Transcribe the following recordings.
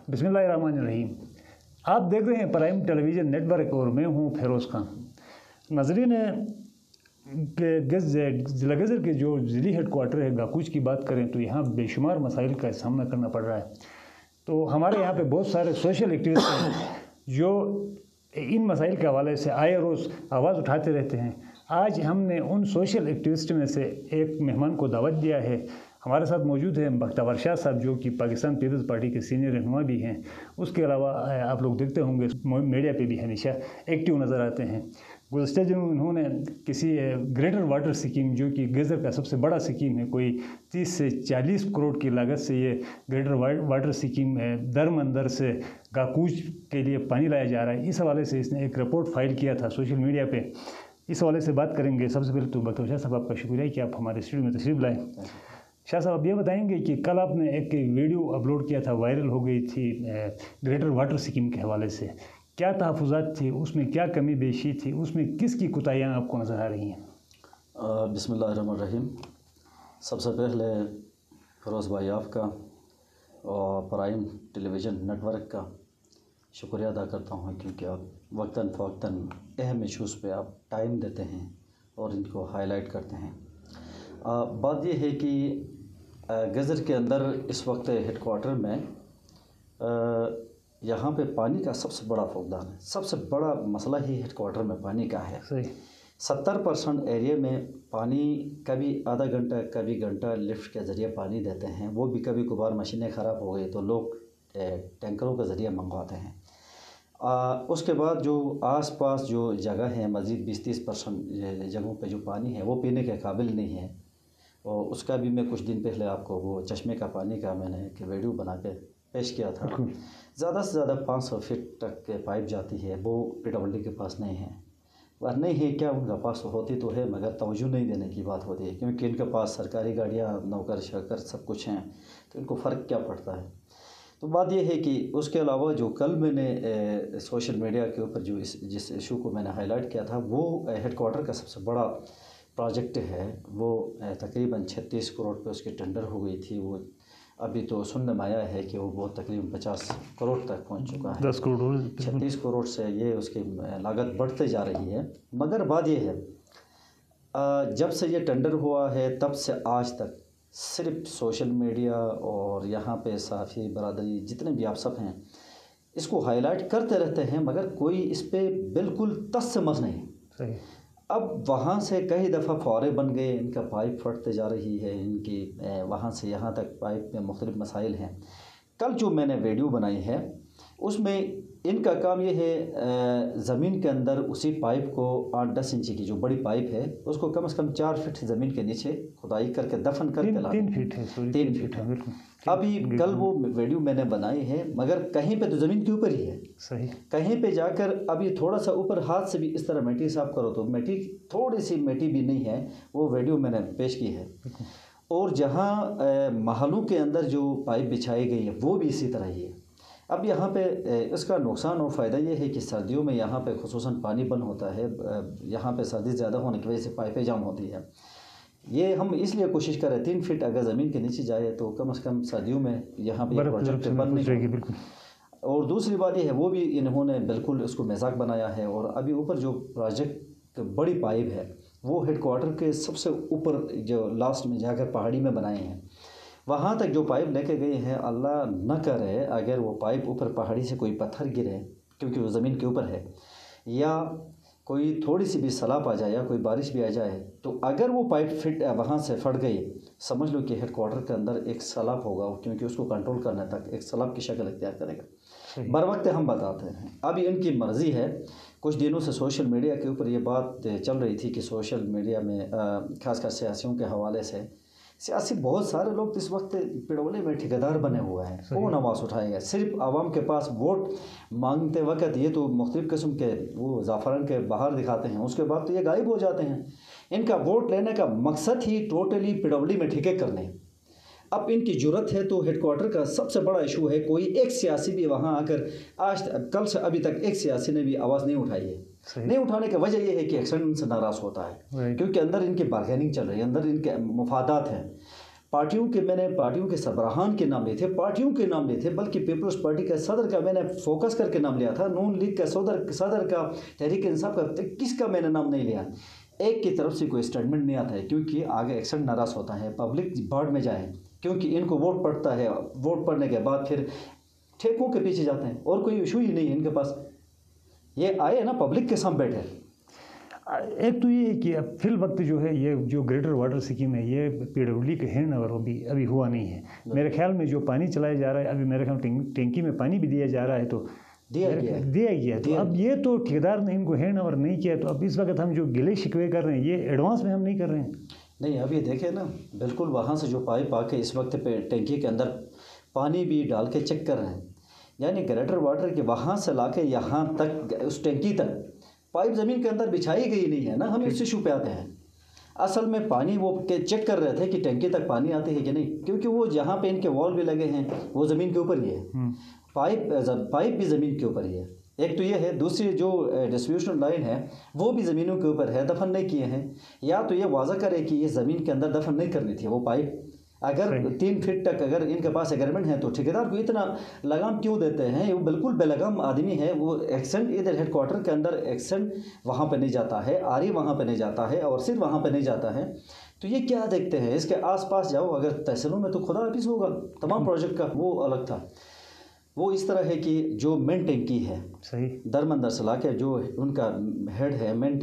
बिस्मिल्लाहिर्रहमानिर्रहीम। आप देख रहे हैं प्राइम टेलीविज़न नेटवर्क और मैं हूं फेरोज़ खान। नाज़रीन, ज़िला गज़र के जो ज़िली हेड क्वार्टर है गाकूच की बात करें तो यहाँ बेशुमार मसाइल का सामना करना पड़ रहा है। तो हमारे यहाँ पे बहुत सारे सोशल एक्टिविस्ट हैं जो इन मसाइल के हवाले से आए रोज़ आवाज़ उठाते रहते हैं। आज हमने उन सोशल एक्टिविस्ट में से एक मेहमान को दावत दिया है। हमारे साथ मौजूद हैं बख्तावर शाह साहब, जो कि पाकिस्तान पीपल्स पार्टी के सीनियर रहनुमा भी हैं। उसके अलावा आप लोग देखते होंगे मीडिया पे भी हमेशा एक्टिव नज़र आते हैं। गुज़श्ता दिनों उन्होंने किसी ग्रेटर वाटर स्कीम, जो कि गज़र का सबसे बड़ा स्कीम है, कोई 30 से 40 करोड़ की लागत से ये ग्रेटर वाटर स्कीम है, दरमंदर से गाकूच के लिए पानी लाया जा रहा है। इस हवाले से इसने एक रिपोर्ट फाइल किया था सोशल मीडिया पे। इस हवाले से बात करेंगे। सबसे पहले तो बख्तावर शाह साहब, आपका शुक्रिया कि आप हमारे स्टूडियो में तशरीफ़ लाए। शाह साहब, आप ये बताएंगे कि कल आपने एक वीडियो अपलोड किया था, वायरल हो गई थी ग्रेटर वाटर स्कीम के हवाले से। क्या तहफ़्फ़ुज़ात थे उसमें, क्या कमी बेशी थी उसमें, किसकी कोताहियाँ आपको नज़र आ रही हैं? बिस्मिल्लाहिर्रहमानिर्रहीम। सबसे पहले फिरोज़ भाई आपका और प्राइम टेलीविज़न नेटवर्क का शुक्रिया अदा करता हूँ, क्योंकि आप वक्तन फ़वक्तन अहम इशूज़ पे आप टाइम देते हैं और इनको हाईलाइट करते हैं। बात यह है कि गज़र के अंदर इस वक्त हेडक्वार्टर में यहाँ पे पानी का सबसे बड़ा फुकदान है। सबसे बड़ा मसला ही हेडक्वार्टर में पानी का है। 70% एरिया में पानी कभी आधा घंटा कभी घंटा लिफ्ट के ज़रिए पानी देते हैं, वो भी कभी कभार मशीनें ख़राब हो गई तो लोग टैंकरों के ज़रिए मंगवाते हैं। उसके बाद जो आसपास जो जगह है, मज़ीद 20-30% जगहों पे जो पानी है वो पीने के काबिल नहीं है। और उसका भी मैं कुछ दिन पहले आपको वो चश्मे का पानी का मैंने एक वीडियो बना के पेश किया था। ज़्यादा से ज़्यादा 500 फीट तक के पाइप जाती है, वो PWD के पास नहीं है। वह नहीं है क्या, उनका पास होती तो है मगर तवज्जो नहीं देने की बात होती है, क्योंकि इनके पास सरकारी गाड़ियाँ, नौकर शकर सब कुछ हैं, तो इनको फ़र्क क्या पड़ता है। तो बात यह है कि उसके अलावा जो कल मैंने सोशल मीडिया के ऊपर जो जिस इशू को मैंने हाईलाइट किया था, वो हेडक्वार्टर का सबसे बड़ा प्रोजेक्ट है। वो तकरीबन 36 करोड़ पे उसकी टेंडर हो गई थी। वो अभी तो सुनने में आया है कि वो तकरीबन 50 करोड़ तक पहुंच चुका है। 10 करोड़ 36 करोड़ से ये उसकी लागत बढ़ते जा रही है। मगर बात ये है, जब से ये टेंडर हुआ है तब से आज तक सिर्फ सोशल मीडिया और यहाँ पे सहाफ़ी बरादरी जितने भी आप सब हैं इसको हाईलाइट करते रहते हैं, मगर कोई इस पर बिल्कुल तस से मस नहीं। सही। अब वहाँ से कई दफ़ा फौरे बन गए, इनका पाइप फटते जा रही है, इनकी वहाँ से यहाँ तक पाइप में मुख्तलिफ मसाइल हैं। कल जो मैंने वीडियो बनाई है उसमें इनका काम ये है, ज़मीन के अंदर उसी पाइप को 8-10 इंची की जो बड़ी पाइप है उसको कम से कम 4 फीट ज़मीन के नीचे खुदाई करके दफन करके 3 फीट है, 3 फीट है। अभी कल वो वीडियो मैंने बनाई है, मगर कहीं पे तो ज़मीन के ऊपर ही है। सही। कहीं पे जाकर अभी थोड़ा सा ऊपर हाथ से भी इस तरह मिट्टी साफ करो तो मिट्टी, थोड़ी सी मिट्टी भी नहीं है। वो वीडियो मैंने पेश की है। और जहाँ महलों के अंदर जो पाइप बिछाई गई है वो भी इसी तरह ही है। अब यहाँ पे इसका नुकसान और फ़ायदा ये है कि सर्दियों में यहाँ पे खुसूसन पानी बंद होता है। यहाँ पे सर्दी ज़्यादा होने की वजह से पाइपें जाम होती है। ये हम इसलिए कोशिश कर रहे हैं 3 फीट अगर ज़मीन के नीचे जाए तो कम से कम सर्दियों में यहाँ पे प्रोजेक्ट बंद नहीं जाएगी। बिल्कुल। और दूसरी बात ये है, वो भी इन्होंने बिल्कुल उसको मजाक बनाया है। और अभी ऊपर जो प्रोजेक्ट बड़ी पाइप है वो हेडक्वार्टर के सबसे ऊपर जो लास्ट में जाकर पहाड़ी में बनाए हैं, वहाँ तक जो पाइप लेके गए हैं, अल्लाह न करे अगर वो पाइप ऊपर पहाड़ी से कोई पत्थर गिरे, क्योंकि वो ज़मीन के ऊपर है, या कोई थोड़ी सी भी सलाब आ जाए या कोई बारिश भी आ जाए, तो अगर वो पाइप वहाँ से फट गई, समझ लो कि हेडक्वार्टर के अंदर एक सैलाब होगा, क्योंकि उसको कंट्रोल करने तक एक सैलाब की शक्ल इख्तियार करेगा। बर वक्त हम बताते हैं, अभी इनकी मर्ज़ी है। कुछ दिनों से सोशल मीडिया के ऊपर ये बात चल रही थी कि सोशल मीडिया में खासकर सियासियों के हवाले से, सियासी बहुत सारे लोग इस वक्त पिड़ोले में ठेकेदार बने हुए हैं। कौन आवाज़ उठाएगा? सिर्फ आवाम के पास वोट मांगते वक्त ये तो मुख्तलिफ़ किस्म के वो ज़ाफ़रान के बाहर दिखाते हैं, उसके बाद तो ये गायब हो जाते हैं। इनका वोट लेने का मकसद ही टोटली पिड़ोली में ठेके करने। अब इनकी जुर्रत है तो हेडक्वार्टर का सबसे बड़ा इशू है, कोई एक सियासी भी वहाँ आकर आज कल से अभी तक एक सियासी ने भी आवाज़ नहीं उठाई है। नहीं उठाने की वजह यह है कि एक्शन से नाराज़ होता है, क्योंकि अंदर इनकी बार्गेनिंग चल रही है, अंदर इनके मुफादात हैं। मैंने पार्टियों के सरबराहान के नाम लिए थे, पार्टियों के नाम लिए थे, बल्कि पीपल्स पार्टी का सदर का मैंने फोकस करके नाम लिया था, नून लीग का सदर का, तहरीक इंसाफ का, किसका मैंने नाम नहीं लिया। एक की तरफ से कोई स्टेटमेंट नहीं आता है, क्योंकि आगे एक्शन नाराज़ होता है, पब्लिक बाढ़ में जाए, क्योंकि इनको वोट पड़ता है, वोट पड़ने के बाद फिर ठेकों के पीछे जाते हैं और कोई इशू ही नहीं है इनके पास। ये आए ना पब्लिक के साथ बैठे। एक तो ये है कि अब फिल वक्त जो है ये जो ग्रेटर वाटर स्कीम है ये PWD के हैंड ओवर अभी हुआ नहीं है। मेरे ख्याल में जो पानी चलाया जा रहा है अभी मेरे ख्याल टैंकी में पानी भी दिया जा रहा है, तो दिया गया तो अब ये तो ठेकेदार ने इनको हैंड ओवर नहीं किया, तो अब इस वक्त हम जो गिले शिकवे कर रहे हैं ये एडवांस में हम नहीं कर रहे हैं। नहीं, अब ये देखें ना, बिल्कुल वहाँ से जो पाइप आके इस वक्त पे टैंकी के अंदर पानी भी डाल के चेक कर रहे हैं, यानी ग्रेटर वाटर के वहाँ से ला के यहाँ तक उस टैंकी तक पाइप ज़मीन के अंदर बिछाई गई नहीं है ना। हम इस इशू पे आते हैं, असल में पानी वो के चेक कर रहे थे कि टैंकी तक पानी आती है कि नहीं, क्योंकि वो जहाँ पे इनके वॉल भी लगे हैं वो ज़मीन के ऊपर ही है, पाइप भी ज़मीन के ऊपर ही है। एक तो ये है, दूसरी जो डिस्ट्रीब्यूशन लाइन है वो भी ज़मीनों के ऊपर है, दफन नहीं किए हैं। या तो ये वाज़ा करे कि ये ज़मीन के अंदर दफन नहीं करनी थी वो पाइप, अगर 3 फीट तक अगर इनके पास एग्रीमेंट है तो ठेकेदार को इतना लगाम क्यों देते हैं। वो बिल्कुल बेलगाम आदमी है, वो एक्सेंट इधर हेडक्वार्टर के अंदर एक्सेंट वहाँ पे नहीं जाता है, आरी वहाँ पे नहीं जाता है, और सिर्फ वहाँ पे नहीं जाता है। तो ये क्या देखते हैं, इसके आसपास जाओ, अगर तहसीलों में तो खुदा हाफिज़ होगा तमाम प्रोजेक्ट का, वो अलग था। वो इस तरह है कि जो मेन टैंकी है सही दरमंदर से लाके जो उनका हेड है मेन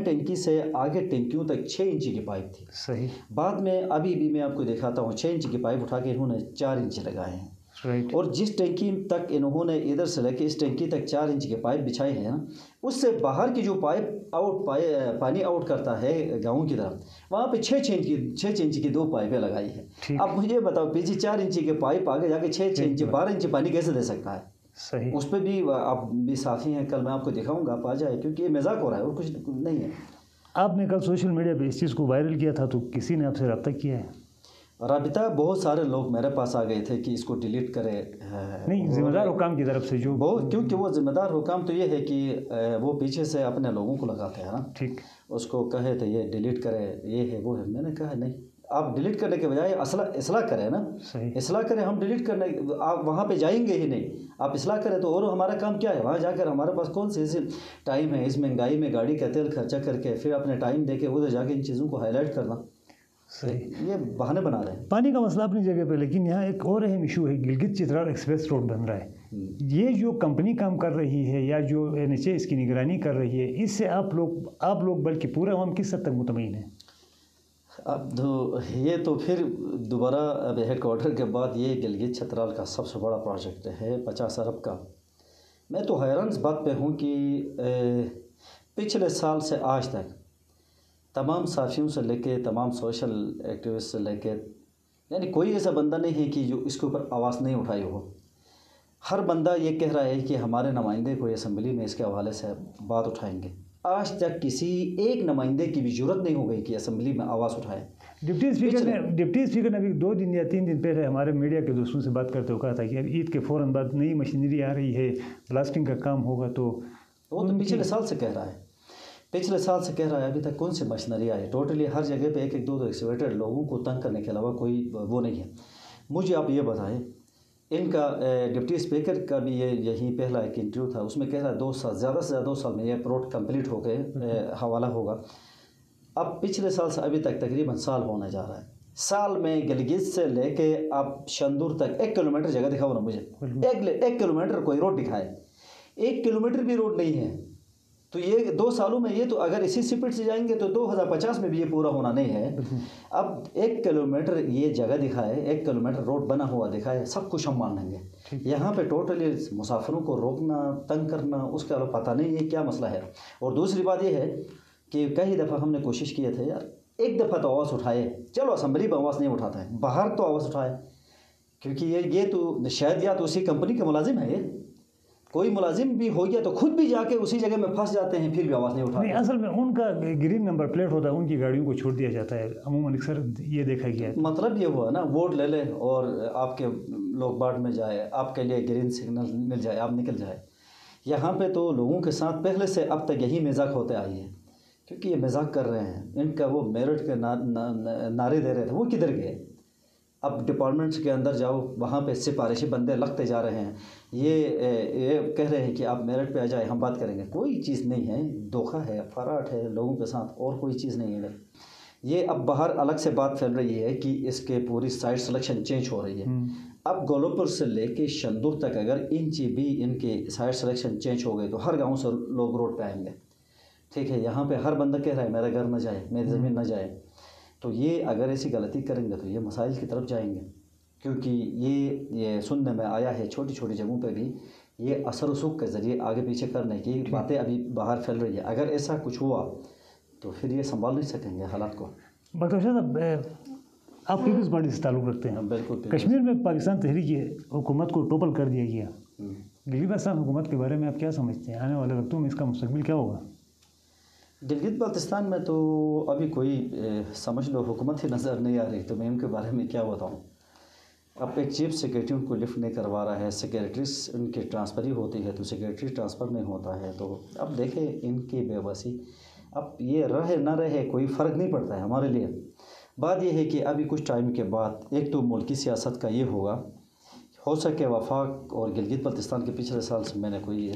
टैंकी से आगे टैंकियों तक 6 इंच की पाइप थी। सही। बाद में अभी भी मैं आपको दिखाता हूँ, 6 इंच की पाइप उठा के इन्होंने 4 इंच लगाए हैं। राइट। और जिस टैंकी तक इन्होंने इधर से लेके इस टैंकी तक 4 इंच के पाइप बिछाए हैं ना, उससे बाहर की जो पानी आउट करता है गाँव की तरफ, वहाँ पे 6 इंच की 2 पाइपें लगाई है। अब मुझे बताओ, पीछे 4 इंच के पाइप आगे जाके 6 इंच 12 इंच पानी कैसे दे सकता है। सही। उस पर भी आप भी साथी हैं, कल मैं आपको दिखाऊंगा, आप आ जाए, क्योंकि ये मजाक हो रहा है और कुछ नहीं है। आपने कल सोशल मीडिया पे इस चीज़ को वायरल किया था, तो किसी ने आपसे रब्ता किया है? राबिता बहुत सारे लोग मेरे पास आ गए थे कि इसको डिलीट करें। नहीं, जिम्मेदार हुकाम की तरफ से जो बहुत, क्योंकि वो जिम्मेदार हुकाम तो ये है कि वो पीछे से अपने लोगों को लगाते हैं ना। ठीक। उसको कहे तो ये डिलीट करे, ये है वो है। मैंने कहा नहीं, आप डिलीट करने के बजाय इसलाह करें ना। सही। इसलाह करें, हम डिलीट करने आप वहाँ पे जाएंगे ही नहीं, आप इसलाह करें तो। और हमारा काम क्या है, वहाँ जाकर हमारे पास कौन सी टाइम है इस महंगाई में गाड़ी का तेल खर्चा करके फिर अपने टाइम दे के उधर जाके इन चीज़ों को हाईलाइट करना। सही। ये बहाने बना रहे हैं। पानी का मसला अपनी जगह पे, लेकिन यहाँ एक और अहम इशू है, गिलगित चित्राल एक्सप्रेस रोड बन रहा है। ये जो कंपनी काम कर रही है या जो NHA इसकी निगरानी कर रही है, इससे आप लोग बल्कि पूरा अवाम किस हद तक मुतमईन है? अब तो ये तो फिर दोबारा अब हेडक्वार्टर के बाद ये गिलगित चित्राल का सबसे बड़ा प्रोजेक्ट है 50 अरब का। मैं तो हैरान इस बात पे हूँ कि पिछले साल से आज तक तमाम साफियों से लेके तमाम सोशल एक्टिविस्ट से लेके, यानी कोई ऐसा बंदा नहीं है कि जो इसके ऊपर आवाज़ नहीं उठाई हो। हर बंदा ये कह रहा है कि हमारे नुमाइंदे को असम्बली में इसके हवाले से बात उठाएंगे। आज तक किसी एक नुमाइंदे की भी जरूरत नहीं हो गई कि असम्बली में आवाज़ उठाए। डिप्टी स्पीकर ने अभी 2 दिन या 3 दिन पहले हमारे मीडिया के दोस्तों से बात करते हुए कहा था कि अब ईद के फ़ौरन बाद नई मशीनरी आ रही है, ब्लास्टिंग का काम होगा। तो वो तो पिछले साल से कह रहा है, अभी तक कौन सी मशीनरी आई? टोटली हर जगह पे 1-1, 2-2 एक्सीवेटर लोगों को तंग करने के अलावा कोई वो नहीं है। मुझे आप ये बताएं, इनका डिप्टी स्पीकर का भी ये यही पहला एक इंटरव्यू था, उसमें कह रहा है ज़्यादा से ज़्यादा 2 साल में ये प्रोजेक्ट कंप्लीट हो गए हवाला होगा। अब पिछले साल से अभी तक तकरीबन साल होने जा रहा है। साल में गिलगित से लेके अब शंदूर तक 1 किलोमीटर जगह दिखाओ ना मुझे, 1 किलोमीटर कोई रोड दिखाए। 1 किलोमीटर भी रोड नहीं है। तो ये 2 सालों में, ये तो अगर इसी स्पीड से जाएंगे तो 2050 में भी ये पूरा होना नहीं है। अब 1 किलोमीटर ये जगह दिखाए, 1 किलोमीटर रोड बना हुआ दिखाए, सब कुछ हम मान लेंगे। यहाँ पे टोटली मुसाफिरों को रोकना, तंग करना, उसके अलावा पता नहीं ये क्या मसला है। और दूसरी बात ये है कि कई दफ़ा हमने कोशिश किए थे यार, एक दफ़ा तो आवाज़ उठाए, चलो असम्बली में आवाज़ नहीं उठाता है, बाहर तो आवाज़ उठाए, क्योंकि ये तो शायद या तो उसी कंपनी के मुलाजिम है। ये कोई मुलाजिम भी हो गया तो खुद भी जाके उसी जगह में फंस जाते हैं, फिर भी आवाज़ नहीं उठाते। नहीं, असल में उनका ग्रीन नंबर प्लेट होता है, उनकी गाड़ियों को छोड़ दिया जाता है अमूमन। अक्सर ये देखा गया है। मतलब ये हुआ ना, वोट ले ले और आपके लोग बाढ़ में जाए, आपके लिए ग्रीन सिग्नल मिल जाए, आप निकल जाए। यहाँ पे तो लोगों के साथ पहले से अब तक यही मजाक होते आई है, क्योंकि ये मजाक कर रहे हैं। इनका वो मेरिट के नारे दे रहे थे, वो किधर गए? اب ڈپارٹمنٹس کے اندر جاؤ، وہاں پہ سفارشی بندے لگتے جا رہے ہیں، یہ کہہ رہے ہیں کہ آپ میرٹ پہ آ جائیں ہم بات کریں گے. کوئی چیز نہیں ہے، دھوکہ ہے، فراڈ ہے لوگوں کے ساتھ، اور کوئی چیز نہیں ہے. یہ اب باہر الگ سے بات پھیل رہی ہے کہ اس کے پوری سائٹ سلیکشن چینج ہو رہی ہے. اب گولوپور سے لے کے شندور تک اگر انچ بھی ان کے سائٹ سلیکشن چینج ہو گئے تو ہر گاؤں سے لوگ روڈ پہ آئیں گے. ٹھیک ہے، یہاں پہ ہر بندہ کہہ رہا ہے میرا گھر نہ جائے، میری زمین نہ جائے. تو یہ اگر ایسی غلطی کریں گے تو یہ مسائل کی طرف جائیں گے، کیونکہ یہ سننے میں آیا ہے چھوٹی چھوٹی جگہوں پہ بھی یہ اثر رسوخ کے ذریعے آگے پیچھے کرنے کی باتیں ابھی باہر پھیل رہی ہے. اگر ایسا کچھ ہوا تو پھر یہ سنبھال نہیں سکیں گے حالات کو. ڈاکٹر صاحب، آپ پیپلز پارٹی سے تعلق رکھتے ہیں. بالکل. کشمیر میں پاکستان تحریک حکومت کو ٹوپل کر دیا گیا. گلگت بلتستان حکومت کے بارے میں آپ کیا سمجھتے ہیں؟ آنے والے وقتوں میں اس کا مستقبل کیا ہوگا؟ گلگت بلتستان میں تو ابھی کوئی سمجھ لو حکومت ہی نظر نہیں آ رہی، تو میں ان کے بارے میں کیا بتاؤں. اب ایک چیف سیکریٹری ان کو لفٹ نہیں کروا رہا ہے، سیکریٹریز ان کی ٹرانسفر ہی ہوتی ہے تو سیکریٹری ٹرانسفر نہیں ہوتا ہے. تو اب دیکھیں ان کی بے بسی، اب یہ رہے نہ رہے کوئی فرق نہیں پڑتا ہے ہمارے لیے. بات یہ ہے کہ ابھی کچھ ٹائم کے بعد ایک تو ملکی سیاست کا یہ ہوگا، ہو سکے وفاق اور گلگت بلتستان کے پچھلے سال سے میں نے کوئی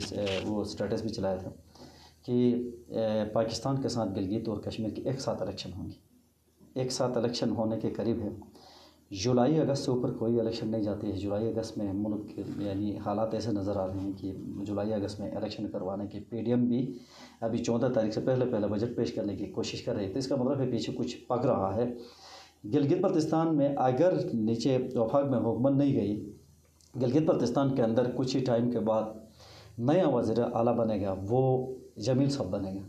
وہ سٹیٹس بھی چلایا تھا کہ پاکستان کے ساتھ گلگت اور کشمیر کی ایک ساتھ الیکشن ہوں گی. ایک ساتھ الیکشن ہونے کے قریب ہے. جولائی اگست سے اوپر کوئی الیکشن نہیں جاتی ہے. جولائی اگست میں ملک یعنی حالات ایسے نظر آ رہے ہیں کہ جولائی اگست میں الیکشن کروانے کی پی ڈی ایم بھی ابھی 14 تاریخ سے پہلے بجٹ پیش کرنے کی کوشش کر رہی ہے. تو اس کا مطلب ہے پیچھے کچھ پک رہا ہے. گلگت بلتستان میں اگر نیچے وفاق میں حکومت نہیں گئی، گلگت بلتستان کے اندر کچھ ہی ٹائم کے بعد نیا وزیر اعلیٰ بنے گا، وہ جمیل صاحب بنے گا.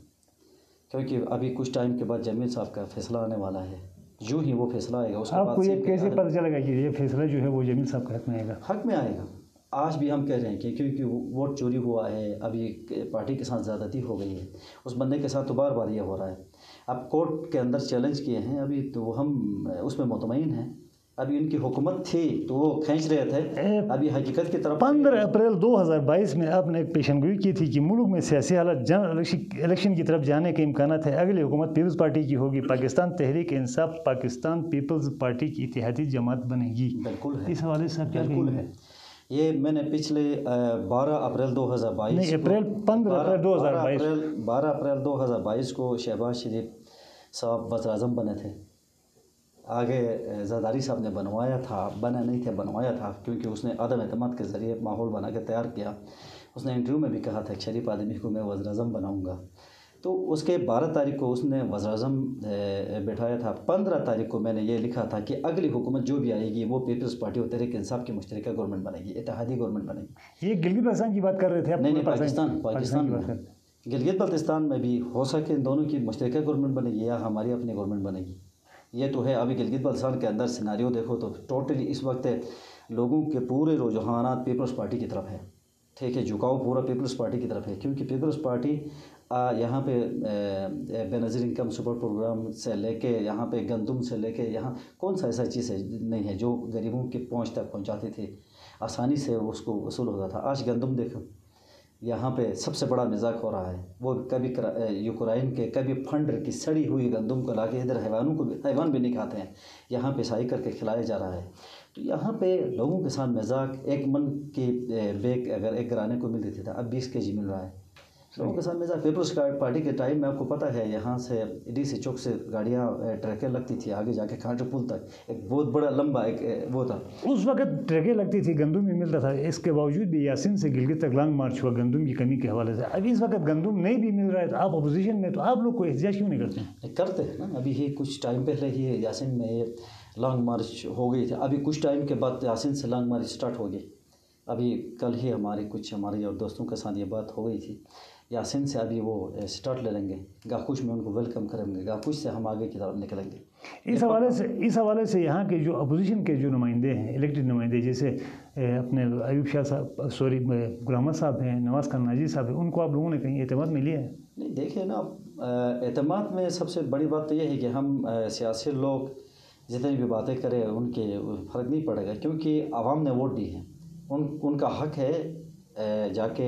کیونکہ ابھی کچھ ٹائم کے بعد جمیل صاحب کا فیصلہ آنے والا ہے. جو ہی وہ فیصلہ آئے گا اس کے بعد آپ کو یہ کیسے پتہ چلے گا کہ یہ فیصلہ جو ہے وہ جمیل صاحب کا حق میں آئے گا؟ حق میں آئے گا. آج بھی ہم کہہ رہے ہیں کہ کیونکہ ووٹ چوری ہوا ہے، ابھی پارٹی کے ساتھ زیادتی ہو گئی ہے، اس بندے کے ساتھ تو بار بار یہ ہو رہا ہے. اب کورٹ کے اندر چیلنج کیے ہیں، ابھی تو ہم اس میں مطمئن ہیں. ابھی ان کی حکومت تھی تو وہ کھینچ رہے تھے، ابھی حقیقت کی طرف. 15 اپریل 2022 میں آپ نے ایک پیشن گوئی کی تھی کہ ملک میں سیاسی حالت جنرل الیکشن کی طرف جانے کے امکانات ہیں. اگلی حکومت پیپلز پارٹی کی ہوگی، پاکستان تحریک انصاف پاکستان پیپلز پارٹی کی اتحادی جماعت بنے گی. بالکل ہے. اس حوالے سے آپ کیا بالکل ہے. یہ میں نے پچھلے 12 اپریل 2022 نہیں، 15 اپریل 2022 12 اپریل 2022 کو شہباز شریف صاحب وزیر اعظم بنے تھے. آگے زرداری صاحب نے بنوایا تھا، بنا نہیں تھے، بنوایا تھا کیونکہ اس نے عدم اعتماد کے ذریعے ماحول بنا کے تیار کیا. اس نے انٹرویو میں بھی کہا تھا کہ شریف آدمی کو میں وزیر اعظم بناؤں گا. تو اس کے 12 تاریخ کو اس نے وزیر اعظم بٹھایا تھا. 15 تاریخ کو میں نے یہ لکھا تھا کہ اگلی حکومت جو بھی آئے گی وہ پیپلز پارٹی اور تحریک انصاف کی مشترکہ گورنمنٹ بنے گی، اتحادی گورنمنٹ بنے گی. یہ گلگت بلتستان کی بات کر رہے تھے آپ؟ نہیں، پاکستان میں گلگت بلتستان میں بھی ہو سکے ان دونوں کی مشترکہ گورنمنٹ بنے گی یا ہماری اپنی گورنمنٹ بنے گی. یہ تو ہے. ابھی گلگت بلتستان کے اندر سیناریو دیکھو تو ٹوٹلی اس وقت لوگوں کے پورے رجحانات پیپلز پارٹی کی طرف ہے. ٹھیک ہے، جھکاؤ پورا پیپلز پارٹی کی طرف ہے، کیونکہ پیپلز پارٹی یہاں پہ بے نظیر انکم سپورٹ پروگرام سے لے کے یہاں پہ گندم سے لے کے یہاں کون سا ایسا چیز ہے نہیں ہے جو غریبوں کی پہنچ تک پہنچاتی تھی، آسانی سے اس کو وصول ہوتا تھا. آج گندم دیکھو یہاں پہ سب سے بڑا مذاق ہو رہا ہے. وہ کبھی یوکرائن کے کبھی فنڈر کی سڑی ہوئی گندم کو لا کے ادھر حیوان بھی نہیں کھاتے ہیں، یہاں پہ سائی کر کے کھلایا جا رہا ہے. تو یہاں پہ لوگوں کے ساتھ مذاق. 1 من کی بیگ اگر ایک گرانے کو ملتی تھی اب 20 kg مل رہا ہے. لوگوں کے ساتھ مذاق. پیپلز پارٹی کے ٹائم میں آپ کو پتہ ہے یہاں سے ڈی سی چوک سے گاڑیاں ٹرکیں لگتی تھی آگے جا کے کھانٹے پل تک، ایک بہت بڑا لمبا ایک وہ تھا. اس وقت ٹرکیں لگتی تھی، گندم بھی ملتا تھا. اس کے باوجود بھی یاسین سے گلگت تک لانگ مارچ ہوا گندم کی کمی کے حوالے سے. اب اس وقت گندم نہیں بھی مل رہا ہے تو آپ اپوزیشن میں، تو آپ لوگ کوئی احتجاج کیوں نہیں کرتے ہیں؟ کرتے ہیں نا. ابھی ہی کچھ ٹائم پہلے ہی یاسین میں یہ لانگ مارچ ہو گئی تھی. ابھی کچھ ٹائم کے بعد یاسین سے لانگ مارچ سٹارٹ ہو گئی. ابھی کل ہی ہمارے اور دوستوں کے ساتھ یہ بات ہو گئی تھی. یاسین سے ابھی وہ سٹارٹ لے لیں گے، گاکوش میں ان کو ویلکم کریں گے، گاکوش سے ہم آگے کی طرف نکلیں گے. اس حوالے سے یہاں کے جو اپوزیشن کے جو نمائندے ہیں، الیکٹڈ نمائندے، جیسے اپنے ایوب شاہ صاحب، غلام احمد صاحب ہیں، نواز خان ناجی صاحب ہیں، ان کو آپ لوگوں نے کہیں اعتماد میں لیا ہے؟ نہیں، دیکھیں نا، اعتماد میں سب سے بڑی بات تو یہ ہے کہ ہم سیاسی لوگ جتنی بھی باتیں کریں ان کے فرق نہیں پڑے گا، کیونکہ عوام نے ووٹ دی ہے. ان کا حق ہے جا کے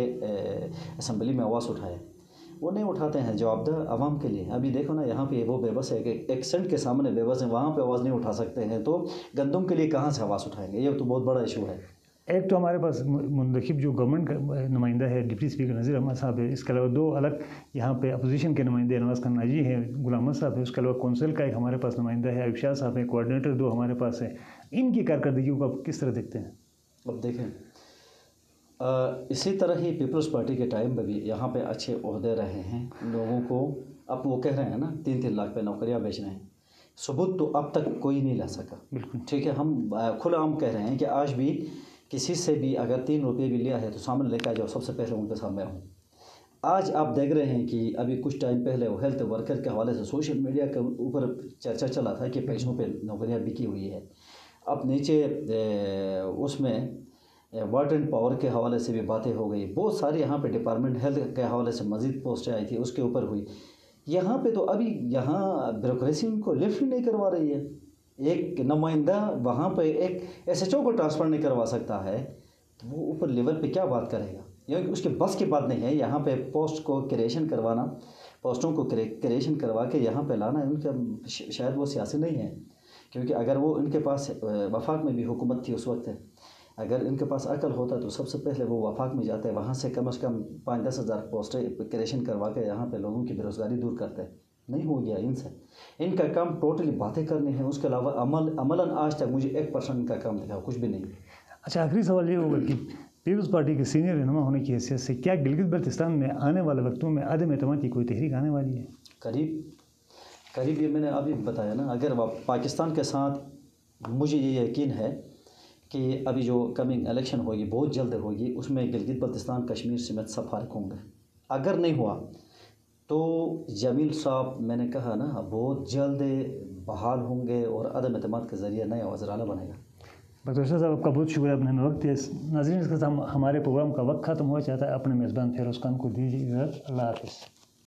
اسمبلی میں آواز اٹھائے. وہ نہیں اٹھاتے ہیں جوابدہ عوام کے لیے. ابھی دیکھو نا یہاں پہ وہ بے بس ہے کہ ایک سینٹ کے سامنے بے بس ہیں, وہاں پہ آواز نہیں اٹھا سکتے ہیں, تو گندم کے لیے کہاں سے آواز اٹھائیں گے؟ یہ تو بہت بڑا ایشو ہے. ایک تو ہمارے پاس منتخب جو گورنمنٹ کا نمائندہ ہے ڈپٹی اسپیکر نذیر احمد صاحب ہے, اس کے علاوہ 2 الگ یہاں پہ اپوزیشن کے نمائندے نواز خان ناجی ہیں, غلام احمد صاحب ہے, اس کے علاوہ کونسل کا ایک ہمارے پاس نمائندہ ہے ایوب شاہ صاحب ہیں, کوآرڈینیٹر 2 ہمارے پاس ہیں. ان کی کارکردگیوں کو آپ کس طرح دیکھتے ہیں؟ اب دیکھیں اسی طرح ہی پیپلز پارٹی کے ٹائم میں بھی یہاں پہ اچھے عہدے رہے ہیں لوگوں کو. اب وہ کہہ رہے ہیں نا 3-3 لاکھ پہ نوکریاں بیچ رہے ہیں, ثبوت تو اب تک کوئی نہیں لا سکا. بالکل ٹھیک ہے, ہم کھلا عام کہہ رہے ہیں کہ آج بھی کسی سے بھی اگر 3 روپے بھی لیا ہے تو سامنے لے کے آ جاؤ, سب سے پہلے ان کے سامنے ہوں. آج آپ دیکھ رہے ہیں کہ ابھی کچھ ٹائم پہلے وہ ہیلتھ ورکر کے حوالے سے سوشل میڈیا کے اوپر چرچا چلا تھا کہ پیسوں پہ نوکریاں بکی ہوئی ہے. اب نیچے اس میں واٹر اینڈ پاور کے حوالے سے بھی باتیں ہو گئی, بہت ساری یہاں پہ ڈپارٹمنٹ ہیلتھ کے حوالے سے مزید پوسٹیں آئی تھی, اس کے اوپر ہوئی. یہاں پہ تو ابھی یہاں بیوروکریسی ان کو لفٹ ہی نہیں کروا رہی ہے. ایک نمائندہ وہاں پہ ایک ایس ایچ او کو ٹرانسفر نہیں کروا سکتا ہے, تو وہ اوپر لیول پہ کیا بات کرے گا؟ یعنی اس کے بس کی بات نہیں ہے یہاں پہ پوسٹ کو کریشن کروانا, پوسٹوں کو کریشن کروا کے یہاں پہ لانا ان کا شاید وہ سیاسی نہیں ہے. کیونکہ اگر وہ ان کے پاس وفاق میں بھی حکومت تھی اس وقت, اگر ان کے پاس عقل ہوتا تو سب سے پہلے وہ وفاق میں جاتے, وہاں سے کم 5-10 ہزار پوسٹیں کریشن کروا کے یہاں پہ لوگوں کی بے روزگاری دور کرتے. نہیں ہو گیا ان سے. ان کا کام ٹوٹلی باتیں کرنی ہے, اس کے علاوہ عملاً آج تک مجھے 1% کا کام دکھا, کچھ بھی نہیں. اچھا, آخری سوال یہ ہوگا کہ پیپلز پارٹی کے سینئر رہنما ہونے کی حیثیت سے کیا گلگت بلتستان میں آنے والے وقتوں میں عدم اعتماد کی کوئی تحریک آنے والی ہے؟ قریب یہ میں نے ابھی بتایا نا, اگر پاکستان کے ساتھ مجھے یہ یقین ہے کہ ابھی جو کمنگ الیکشن ہوگی بہت جلد ہوگی, اس میں گلگت بلتستان کشمیر سمیت سب فارغ ہوں گے. اگر نہیں ہوا تو جمیل صاحب میں نے کہا نا بہت جلد بحال ہوں گے اور عدم اعتماد کے ذریعے نیا وزیر اعلیٰ بنے گا. ڈاکٹر ارشد صاحب آپ کا بہت شکریہ, اپنے وقت ہے. ناظرین اس کے ساتھ ہمارے پروگرام کا وقت ختم ہوا چاہتا ہے. اپنے میزبان فیروز خان کو دیجیے اجازت. اللہ حافظ.